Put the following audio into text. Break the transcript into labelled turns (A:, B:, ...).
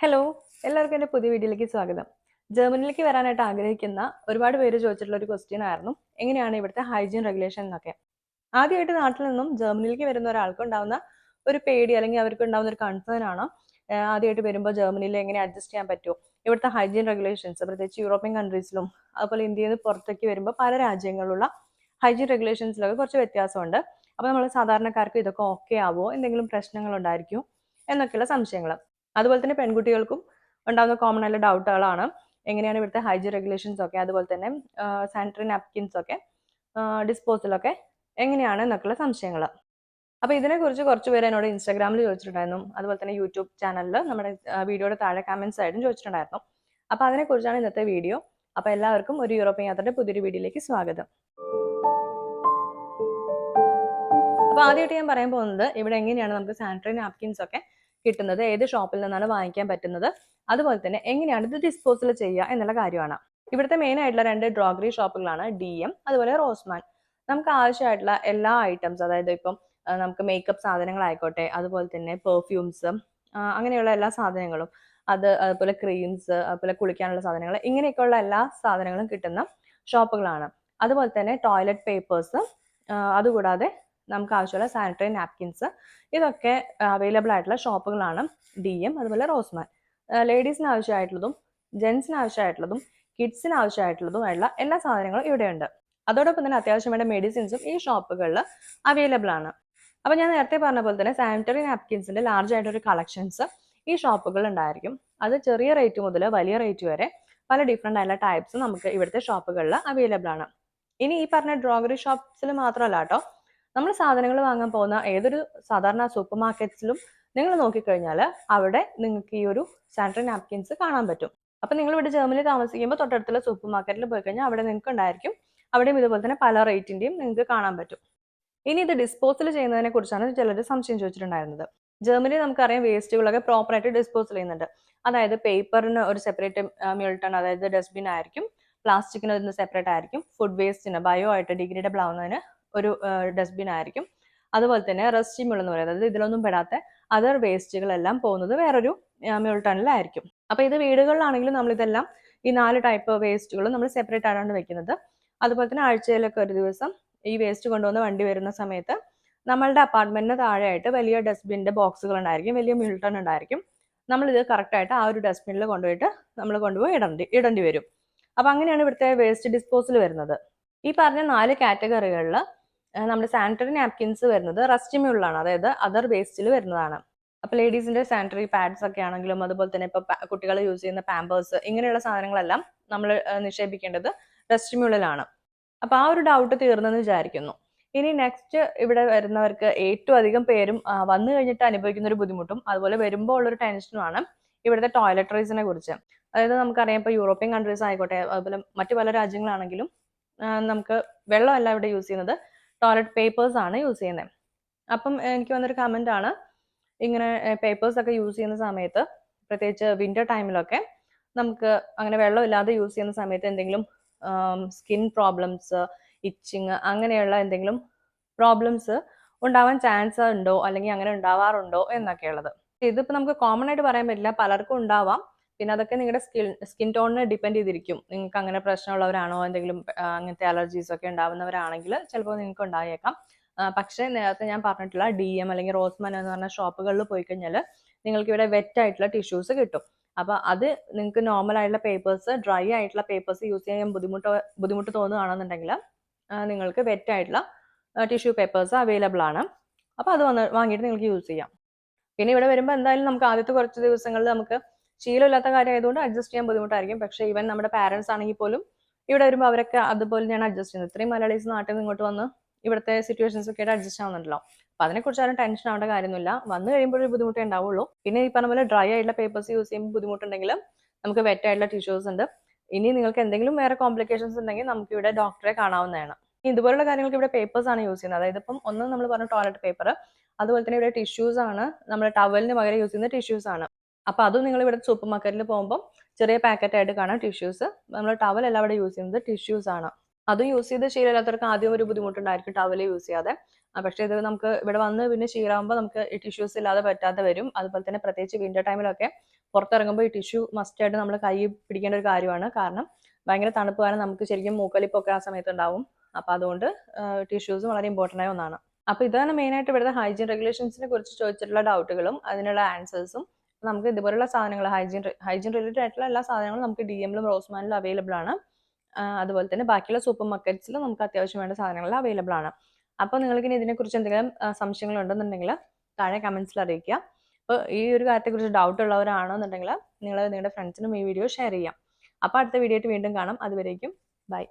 A: Hello, എല്ലാവർക്കും എൻ്റെ പുതിയ വീഡിയോയിലേക്ക് സ്വാഗതം. ജർമ്മനിയിലേക്ക് വരാനായിട്ട് ആഗ്രഹിക്കുന്ന ഒരുപാട് പേര് ചോദിച്ചിട്ടുള്ള ഒരു ക്വസ്റ്റ്യൻ ആയിരുന്നു, എങ്ങനെയാണ് ഇവിടുത്തെ ഹൈജീൻ റെഗുലേഷൻ എന്നൊക്കെ. ആദ്യമായിട്ട് നാട്ടിൽ നിന്നും ജർമ്മനിയിലേക്ക് വരുന്ന ഒരാൾക്ക് ഉണ്ടാവുന്ന ഒരു പേടി അല്ലെങ്കിൽ അവർക്ക് ഉണ്ടാവുന്ന ഒരു കൺസേൺ ആണ്, ആദ്യമായിട്ട് വരുമ്പോൾ ജർമ്മനിയിൽ എങ്ങനെ അഡ്ജസ്റ്റ് ചെയ്യാൻ പറ്റുമോ, ഇവിടുത്തെ ഹൈജീൻ റെഗുലേഷൻസ് പ്രത്യേകിച്ച് യൂറോപ്യൻ കൺട്രീസിലും അതുപോലെ ഇന്ത്യയിൽ നിന്ന് പുറത്തേക്ക് വരുമ്പോൾ പല രാജ്യങ്ങളിലുള്ള ഹൈജീൻ റെഗുലേഷൻസിലൊക്കെ കുറച്ച് വ്യത്യാസമുണ്ട്. അപ്പോൾ നമ്മൾ സാധാരണക്കാർക്ക് ഇതൊക്കെ ഓക്കെ ആവുമോ, എന്തെങ്കിലും പ്രശ്നങ്ങൾ ഉണ്ടായിരിക്കുമോ എന്നൊക്കെയുള്ള സംശയങ്ങൾ. അതുപോലെ തന്നെ പെൺകുട്ടികൾക്കും ഉണ്ടാകുന്ന കോമൺ ആയിട്ടുള്ള ഡൗട്ടുകളാണ് എങ്ങനെയാണ് ഇവിടുത്തെ ഹൈജീൻ റെഗുലേഷൻസ് ഒക്കെ, അതുപോലെ തന്നെ സാനിറ്ററി നാപ്കിൻസ് ഒക്കെ ഡിസ്പോസലൊക്കെ എങ്ങനെയാണ് എന്നൊക്കെയുള്ള സംശയങ്ങൾ. അപ്പോൾ ഇതിനെക്കുറിച്ച് കുറച്ച് പേര് എന്നോട് ഇൻസ്റ്റാഗ്രാമിൽ ചോദിച്ചിട്ടുണ്ടായിരുന്നു, അതുപോലെ തന്നെ യൂട്യൂബ് ചാനലിൽ നമ്മുടെ വീഡിയോയുടെ താഴെ കമൻസ് ആയിട്ടും ചോദിച്ചിട്ടുണ്ടായിരുന്നു. അപ്പോൾ അതിനെക്കുറിച്ചാണ് ഇന്നത്തെ വീഡിയോ. അപ്പോൾ എല്ലാവർക്കും ഒരു യൂറോപ്യൻ യാത്രയുടെ പുതിയൊരു വീഡിയോയിലേക്ക് സ്വാഗതം. അപ്പോൾ ആദ്യമായിട്ട് ഞാൻ പറയാൻ പോകുന്നത് ഇവിടെ എങ്ങനെയാണ് നമുക്ക് സാനിറ്ററി നാപ്കിൻസ് ഒക്കെ കിട്ടുന്നത്, ഏത് ഷോപ്പിൽ നിന്നാണ് വാങ്ങിക്കാൻ പറ്റുന്നത്, അതുപോലെ തന്നെ എങ്ങനെയാണ് ഇത് ഡിസ്പോസൽ ചെയ്യുക എന്നുള്ള കാര്യമാണ്. ഇവിടുത്തെ മെയിൻ ആയിട്ടുള്ള രണ്ട് ഡ്രോഗറി ഷോപ്പുകളാണ് DM അതുപോലെ റോസ്മാൻ. നമുക്ക് ആവശ്യമായിട്ടുള്ള എല്ലാ ഐറ്റംസ്, അതായത് ഇപ്പം നമുക്ക് മേക്കപ്പ് സാധനങ്ങളായിക്കോട്ടെ, അതുപോലെ തന്നെ പെർഫ്യൂംസ്, അങ്ങനെയുള്ള എല്ലാ സാധനങ്ങളും, അതുപോലെ ക്രീംസ്, അതുപോലെ കുളിക്കാനുള്ള സാധനങ്ങൾ, ഇങ്ങനെയൊക്കെയുള്ള എല്ലാ സാധനങ്ങളും കിട്ടുന്ന ഷോപ്പുകളാണ്. അതുപോലെ തന്നെ ടോയ്ലറ്റ് പേപ്പേഴ്സ്, അതുകൂടാതെ നമുക്ക് ആവശ്യമുള്ള സാനിറ്ററി നാപ്കിൻസ്, ഇതൊക്കെ അവൈലബിൾ ആയിട്ടുള്ള ഷോപ്പുകളാണ് DM അതുപോലെ റോസ്മാൻ. ലേഡീസിന് ആവശ്യമായിട്ടുള്ളതും ജെൻസിന് ആവശ്യമായിട്ടുള്ളതും കിഡ്സിന് ആവശ്യമായിട്ടുള്ളതും ആയിട്ടുള്ള എല്ലാ സാധനങ്ങളും ഇവിടെയുണ്ട്. അതോടൊപ്പം തന്നെ അത്യാവശ്യം വേണ്ട മെഡിസിൻസും ഈ ഷോപ്പുകളിൽ അവൈലബിൾ ആണ്. അപ്പോൾ ഞാൻ നേരത്തെ പറഞ്ഞ പോലെ തന്നെ സാനിറ്ററി നാപ്കിൻസിന്റെ ലാർജ് ആയിട്ടൊരു കളക്ഷൻസ് ഈ ഷോപ്പുകളിൽ ഉണ്ടായിരിക്കും. അത് ചെറിയ റേറ്റ് മുതൽ വലിയ റേറ്റ് വരെ പല ഡിഫറെൻ്റ് ആയിട്ടുള്ള ടൈപ്സ് നമുക്ക് ഇവിടുത്തെ ഷോപ്പുകളിൽ അവൈലബിൾ ആണ്. ഇനി ഈ പറഞ്ഞ ഡ്രോഗറി ഷോപ്സിൽ മാത്രമല്ല കേട്ടോ, നമ്മൾ സാധനങ്ങൾ വാങ്ങാൻ പോകുന്ന ഏതൊരു സാധാരണ സൂപ്പർ മാർക്കറ്റ്സിലും നിങ്ങൾ നോക്കിക്കഴിഞ്ഞാൽ അവിടെ നിങ്ങൾക്ക് ഈ ഒരു സാനിറ്ററി നാപ്കിൻസ് കാണാൻ പറ്റും. അപ്പം നിങ്ങൾ ഇവിടെ ജർമ്മനി താമസിക്കുമ്പോൾ തൊട്ടടുത്തുള്ള സൂപ്പർ മാർക്കറ്റിൽ പോയി കഴിഞ്ഞാൽ അവിടെ നിങ്ങൾക്ക് ഉണ്ടായിരിക്കും. അവിടെയും ഇതുപോലെ തന്നെ പല റേറ്റിൻ്റെയും നിങ്ങൾക്ക് കാണാൻ പറ്റും. ഇനി ഇത് ഡിസ്പോസൽ ചെയ്യുന്നതിനെ കുറിച്ചാണ് ചിലർ സംശയം ചോദിച്ചിട്ടുണ്ടായിരുന്നത്. ജർമ്മനിയിൽ നമുക്കറിയാം വേസ്റ്റുകളൊക്കെ പ്രോപ്പറായിട്ട് ഡിസ്പോസൽ ചെയ്യുന്നുണ്ട്. അതായത് പേപ്പറിന് ഒരു സെപ്പറേറ്റ് മ്യൂൾട്ടൺ, അതായത് ഡസ്റ്റ്ബിൻ ആയിരിക്കും, പ്ലാസ്റ്റിക്കിന് ഒരു സെപ്പറേറ്റ് ആയിരിക്കും, ഫുഡ് വേസ്റ്റിന് ബയോ ആയിട്ട് ഡിഗ്രേഡബിൾ ആവുന്നതിന് ഒരു ഡസ്റ്റ്ബിൻ ആയിരിക്കും, അതുപോലെ തന്നെ റെസ്റ്റ് മ്യൂൾ എന്ന് പറയുന്നത്, അതായത് ഇതിലൊന്നും പെടാത്ത അതർ വേസ്റ്റുകളെല്ലാം പോകുന്നത് വേറൊരു മ്യൂൾട്ടണിലായിരിക്കും. അപ്പോൾ ഇത് വീടുകളിലാണെങ്കിലും നമ്മളിതെല്ലാം ഈ 4 ടൈപ്പ് വേസ്റ്റുകളും നമ്മൾ സെപ്പറേറ്റ് ആയിട്ടാണ് വെക്കുന്നത്. അതുപോലെ തന്നെ ആഴ്ചയിലൊക്കെ ഒരു ദിവസം ഈ വേസ്റ്റ് കൊണ്ടുവന്ന് വണ്ടി വരുന്ന സമയത്ത് നമ്മളുടെ അപ്പാർട്ട്മെന്റിന് താഴെയായിട്ട് വലിയ ഡസ്റ്റ്ബിൻ്റെ ബോക്സുകൾ ഉണ്ടായിരിക്കും, വലിയ മ്യൂൾട്ടൺ ഉണ്ടായിരിക്കും. നമ്മളിത് കറക്റ്റായിട്ട് ആ ഒരു ഡസ്റ്റ്ബിനിൽ കൊണ്ടുപോയിട്ട് നമ്മൾ കൊണ്ടുപോയി ഇടേണ്ടി വരും. അപ്പം അങ്ങനെയാണ് ഇവിടുത്തെ വേസ്റ്റ് ഡിസ്പോസൽ വരുന്നത്. ഈ പറഞ്ഞ 4 കാറ്റഗറികളിൽ നമ്മുടെ സാനിറ്ററി നാപ്കിൻസ് വരുന്നത് റസ്റ്റ് മ്യൂളിലാണ്, അതായത് അതർ വേസ്റ്റിൽ വരുന്നതാണ്. അപ്പോൾ ലേഡീസിന്റെ സാനിറ്ററി പാഡ്സ് ഒക്കെ ആണെങ്കിലും, അതുപോലെ തന്നെ ഇപ്പോൾ കുട്ടികൾ യൂസ് ചെയ്യുന്ന പാമ്പേഴ്സ്, ഇങ്ങനെയുള്ള സാധനങ്ങളെല്ലാം നമ്മൾ നിക്ഷേപിക്കേണ്ടത് റസ്റ്റ് മ്യൂളിലാണ്. അപ്പോൾ ആ ഒരു ഡൗട്ട് തീർന്നെന്ന് വിചാരിക്കുന്നു. ഇനി നെക്സ്റ്റ് ഇവിടെ വരുന്നവർക്ക് ഏറ്റവും അധികം പേരും വന്നു കഴിഞ്ഞിട്ട് അനുഭവിക്കുന്ന ഒരു ബുദ്ധിമുട്ടും അതുപോലെ വരുമ്പോൾ ഉള്ളൊരു ടെൻഷനുമാണ് ഇവിടുത്തെ ടോയ്ലറ്ററീസിനെ കുറിച്ച്. അതായത് നമുക്കറിയാം, ഇപ്പോൾ യൂറോപ്യൻ കൺട്രീസ് ആയിക്കോട്ടെ, അതുപോലെ മറ്റു പല രാജ്യങ്ങളാണെങ്കിലും നമുക്ക് വെള്ളമല്ല ഇവിടെ യൂസ് ചെയ്യുന്നത്, ടോയ്ലറ്റ് പേപ്പേഴ്സ് ആണ് യൂസ് ചെയ്യുന്നത്. അപ്പം എനിക്ക് വന്നൊരു കമൻ്റ് ആണ്, ഇങ്ങനെ പേപ്പേഴ്സ് ഒക്കെ യൂസ് ചെയ്യുന്ന സമയത്ത്, പ്രത്യേകിച്ച് വിൻ്റർ ടൈമിലൊക്കെ നമുക്ക് അങ്ങനെ വെള്ളമില്ലാതെ യൂസ് ചെയ്യുന്ന സമയത്ത് എന്തെങ്കിലും സ്കിൻ പ്രോബ്ലംസ്, ഇച്ചിങ്, അങ്ങനെയുള്ള എന്തെങ്കിലും പ്രോബ്ലംസ് ഉണ്ടാവാൻ ചാൻസ് ഉണ്ടോ, അല്ലെങ്കിൽ അങ്ങനെ ഉണ്ടാവാറുണ്ടോ എന്നൊക്കെയുള്ളത്. ഇതിപ്പോൾ നമുക്ക് കോമൺ ആയിട്ട് പറയാൻ പറ്റില്ല, പലർക്കും ഉണ്ടാവാം. പിന്നെ അതൊക്കെ നിങ്ങളുടെ സ്കിൻ ടോണിനെ ഡിപ്പെൻഡ് ചെയ്തിരിക്കും. നിങ്ങൾക്ക് അങ്ങനെ പ്രശ്നമുള്ളവരാണോ, എന്തെങ്കിലും അങ്ങനത്തെ അലർജീസ് ഒക്കെ ഉണ്ടാവുന്നവരാണെങ്കിൽ ചിലപ്പോൾ നിങ്ങൾക്ക് ഉണ്ടായേക്കാം. പക്ഷേ നേരത്തെ ഞാൻ പറഞ്ഞിട്ടുള്ള DM അല്ലെങ്കിൽ റോസ്മാൻ എന്ന് പറഞ്ഞ ഷോപ്പുകളിൽ പോയി കഴിഞ്ഞാൽ നിങ്ങൾക്ക് ഇവിടെ വെറ്റ് ആയിട്ടുള്ള ടിഷ്യൂസ് കിട്ടും. അപ്പോൾ അത് നിങ്ങൾക്ക് നോർമൽ ആയിട്ടുള്ള പേപ്പേഴ്സ്, ഡ്രൈ ആയിട്ടുള്ള പേപ്പേഴ്സ് യൂസ് ചെയ്യാൻ ബുദ്ധിമുട്ട് തോന്നുകയാണെന്നുണ്ടെങ്കിൽ നിങ്ങൾക്ക് വെറ്റ് ആയിട്ടുള്ള ടിഷ്യൂ പേപ്പേഴ്സ് അവൈലബിൾ ആണ്. അപ്പോൾ അത് വാങ്ങിയിട്ട് നിങ്ങൾക്ക് യൂസ് ചെയ്യാം. പിന്നെ ഇവിടെ വരുമ്പോൾ എന്തായാലും നമുക്ക് ആദ്യത്തെ കുറച്ച് ദിവസങ്ങളിൽ നമുക്ക് ശീലമില്ലാത്ത കാര്യം ആയതുകൊണ്ട് അഡ്ജസ്റ്റ് ചെയ്യാൻ ബുദ്ധിമുട്ടായിരിക്കും. പക്ഷേ ഈവൻ നമ്മുടെ പാരൻസ് ആണെങ്കിൽ പോലും ഇവിടെ വരുമ്പോൾ അവരൊക്കെ അതുപോലെ ഞാൻ അഡ്ജസ്റ്റ് ചെയ്യുന്നത്. ഇത്രയും മലയാളീസ് നാട്ടിൽ നിന്ന് ഇങ്ങോട്ട് വന്ന് ഇവിടുത്തെ സിറ്റുവേഷൻസ് ഒക്കെ ആയിട്ട് അഡ്ജസ്റ്റ് ആവുന്നുണ്ടല്ലോ. അപ്പോൾ അതിനെക്കുറിച്ച് ആരും ടെൻഷൻ ആവേണ്ട കാര്യമൊന്നുമില്ല. വന്നു കഴിയുമ്പോൾ ഒരു ബുദ്ധിമുട്ടേ ഉണ്ടാവുള്ളൂ. പിന്നെ ഈ പറഞ്ഞ പോലെ ഡ്രൈ ആയിട്ടുള്ള പേപ്പേഴ്സ് യൂസ് ചെയ്യുമ്പോൾ ബുദ്ധിമുട്ടുണ്ടെങ്കിലും നമുക്ക് വെറ്റ് ആയിട്ടുള്ള ടിഷ്യൂസ് ഉണ്ട്. ഇനി നിങ്ങൾക്ക് എന്തെങ്കിലും വേറെ കോംപ്ലിക്കേഷൻസ് ഉണ്ടെങ്കിൽ നമുക്ക് ഇവിടെ ഡോക്ടറെ കാണാവുന്നതാണ്. ഇതുപോലുള്ള കാര്യങ്ങൾക്ക് ഇവിടെ പേപ്പേഴ്സ് ആണ് യൂസ് ചെയ്യുന്നത്. അതായത് ഇപ്പം ഒന്ന് നമ്മൾ പറഞ്ഞ ടോയ്ലറ്റ് പേപ്പർ, അതുപോലെ തന്നെ ഇവിടെ ടിഷ്യൂസ് ആണ്, നമ്മൾ ടവലിന് പകരം യൂസ് ചെയ്യുന്ന ടിഷ്യൂസ് ആണ്. അപ്പോൾ അതും നിങ്ങൾ ഇവിടെ സൂപ്പർ മാർക്കറ്റിൽ പോകുമ്പോൾ ചെറിയ പാക്കറ്റ് ആയിട്ട് കാണാം ടിഷ്യൂസ്. നമ്മൾ ടവൽ അല്ല ഇവിടെ യൂസ് ചെയ്യുന്നത്, ടിഷ്യൂസ് ആണ്. അതും യൂസ് ചെയ്ത് ശീലമില്ലാത്തവർക്ക് ആദ്യം ഒരു ബുദ്ധിമുട്ടുണ്ടായിരിക്കും ടവൽ യൂസ് ചെയ്യാതെ. പക്ഷേ ഇത് നമുക്ക് ഇവിടെ വന്ന് പിന്നെ ശീലമാകുമ്പോൾ നമുക്ക് ടിഷ്യൂസ് ഇല്ലാതെ പറ്റാതെ വരും. അതുപോലെ തന്നെ പ്രത്യേകിച്ച് വിന്റർ ടൈമിലൊക്കെ പുറത്തിറങ്ങുമ്പോൾ ഈ ടിഷ്യൂ മസ്റ്റായിട്ട് നമ്മൾ കൈ പിടിക്കേണ്ട ഒരു കാര്യമാണ്. കാരണം ഭയങ്കര തണുപ്പ് കാരണം നമുക്ക് ശരിക്കും മൂക്കൊലിപ്പൊക്കെ ആ സമയത്ത് ഉണ്ടാവും. അപ്പോൾ അതുകൊണ്ട് ടിഷ്യൂസ് വളരെ ഇമ്പോർട്ടൻ്റ് ആയ ഒന്നാണ്. അപ്പോൾ ഇതാണ് മെയിനായിട്ട് ഇവിടുത്തെ ഹൈജീൻ റെഗുലേഷൻസിനെ കുറിച്ച് ചോദിച്ചിട്ടുള്ള ഡൗട്ടുകളും അതിനുള്ള ആൻസേഴ്സും. നമുക്ക് ഇതുപോലുള്ള സാധനങ്ങൾ ഹൈജീൻ റിലേറ്റഡ് ആയിട്ടുള്ള എല്ലാ സാധനങ്ങളും നമുക്ക് DM-ലും റോസ്മാനിലും അവൈലബിൾ ആണ്. അതുപോലെ തന്നെ ബാക്കിയുള്ള സൂപ്പർ മാർക്കറ്റ്സിലും നമുക്ക് അത്യാവശ്യം വേണ്ട സാധനങ്ങൾ അവൈലബിൾ ആണ്. അപ്പോൾ നിങ്ങൾക്ക് ഇനി ഇതിനെക്കുറിച്ച് എന്തെങ്കിലും സംശയങ്ങൾ ഉണ്ടെന്നുണ്ടെങ്കിൽ താഴെ കമൻസിൽ അറിയിക്കുക. അപ്പോൾ ഈ ഒരു കാര്യത്തെക്കുറിച്ച് ഡൗട്ട് ഉള്ളവരാണെന്നുണ്ടെങ്കിൽ നിങ്ങൾ നിങ്ങളുടെ ഫ്രണ്ട്സിനും ഈ വീഡിയോ ഷെയർ ചെയ്യാം. അപ്പോൾ അടുത്ത വീഡിയോ ആയിട്ട് വീണ്ടും കാണാം. അതുവരേക്കും ബൈ.